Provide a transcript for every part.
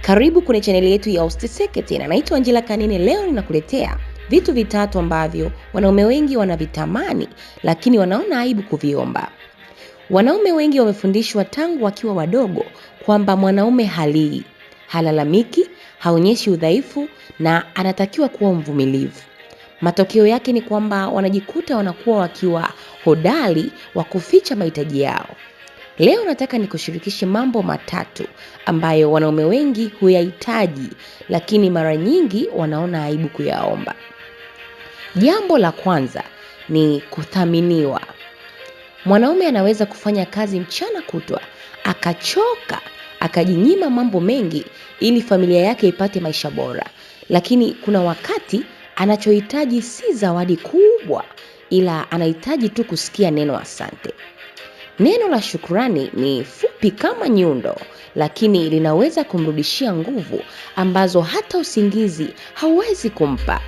Karibu kwenye chaneli yetu ya Usiteseke na naitwa Angela Kanini. Leo ninakuletea vitu vitatu ambavyo wanaume wengi wanavitamani lakini wanaona aibu kuviomba. Wanaume wengi wamefundishwa tangu wakiwa wadogo kwamba mwanaume halii, halalamiki, haonyeshi udhaifu na anatakiwa kuwa mvumilivu. Matokeo yake ni kwamba wanajikuta wanakuwa wakiwa hodari wa kuficha mahitaji yao. Leo nataka nikushirikishe mambo matatu ambayo wanaume wengi huyahitaji lakini mara nyingi wanaona aibu kuyaomba. Jambo la kwanza ni kuthaminiwa. Mwanaume anaweza kufanya kazi mchana kutwa, akachoka, akajinyima mambo mengi ili familia yake ipate maisha bora. Lakini kuna wakati anachohitaji si zawadi kubwa, ila anahitaji tu kusikia neno asante. Neno la shukrani ni fupi kama nyundo, lakini linaweza kumrudishia nguvu ambazo hata usingizi hauwezi kumpa.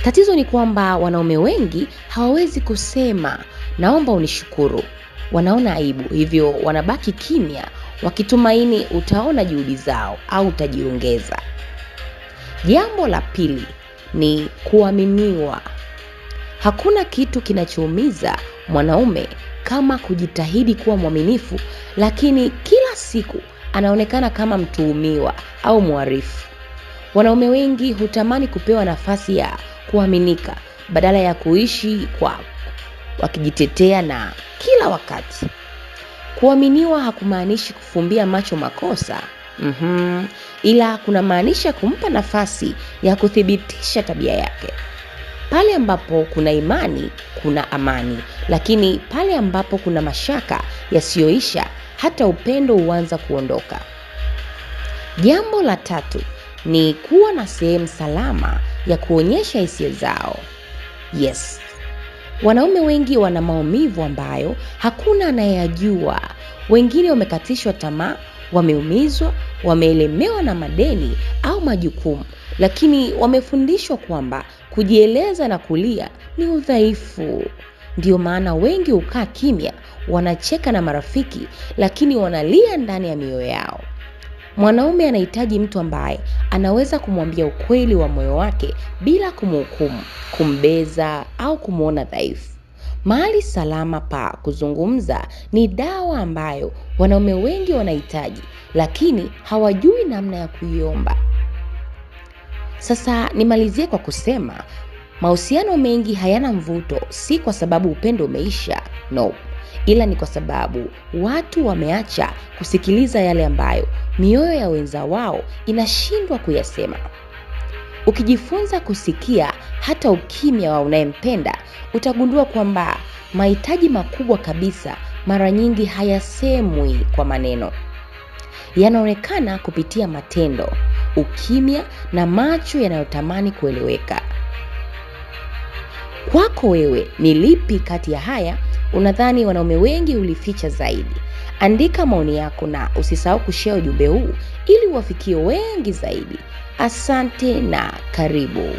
Tatizo ni kwamba wanaume wengi hawawezi kusema naomba unishukuru. Wanaona aibu, hivyo wanabaki kimya wakitumaini utaona juhudi zao au utajiongeza. Jambo la pili ni kuaminiwa. Hakuna kitu kinachoumiza mwanaume kama kujitahidi kuwa mwaminifu lakini kila siku anaonekana kama mtuhumiwa au mhalifu. Wanaume wengi hutamani kupewa nafasi ya kuaminika badala ya kuishi kwa wakijitetea na kila wakati. Kuaminiwa hakumaanishi kufumbia macho makosa. Ila kunamaanisha kumpa nafasi ya kuthibitisha tabia yake. Pale ambapo kuna imani, kuna amani, lakini pale ambapo kuna mashaka yasiyoisha, hata upendo huanza kuondoka. Jambo la tatu ni kuwa na sehemu salama ya kuonyesha hisia zao. Yes. Wanaume wengi wana maumivu ambayo hakuna anayejua. Wengine wamekatishwa tamaa, wameumizwa, wameelemewa na madeni au majukumu, lakini wamefundishwa kwamba kujieleza na kulia ni udhaifu. Ndio maana wengi hukaa kimya, wanacheka na marafiki, lakini wanalia ndani ya mioyo yao. Mwanaume anahitaji mtu ambaye anaweza kumwambia ukweli wa moyo wake bila kumhukumu, kumbeza au kumuona dhaifu. Mahali salama pa kuzungumza ni dawa ambayo wanaume wengi wanahitaji lakini hawajui namna ya kuiomba. Sasa nimalizie kwa kusema mahusiano mengi hayana mvuto si kwa sababu upendo umeisha, no. Ila ni kwa sababu watu wameacha kusikiliza yale ambayo mioyo ya wenza wao inashindwa kuyasema. Ukijifunza kusikia hata ukimya wa unayempenda, utagundua kwamba mahitaji makubwa kabisa mara nyingi hayasemwi kwa maneno. Yanaonekana kupitia matendo, ukimya na macho yanayotamani kueleweka. Kwako wewe ni lipi kati ya haya unadhani wanaume wengi ulificha zaidi? Andika maoni yako na usisahau kushare ujumbe huu ili uwafikie wengi zaidi. Asante na karibu.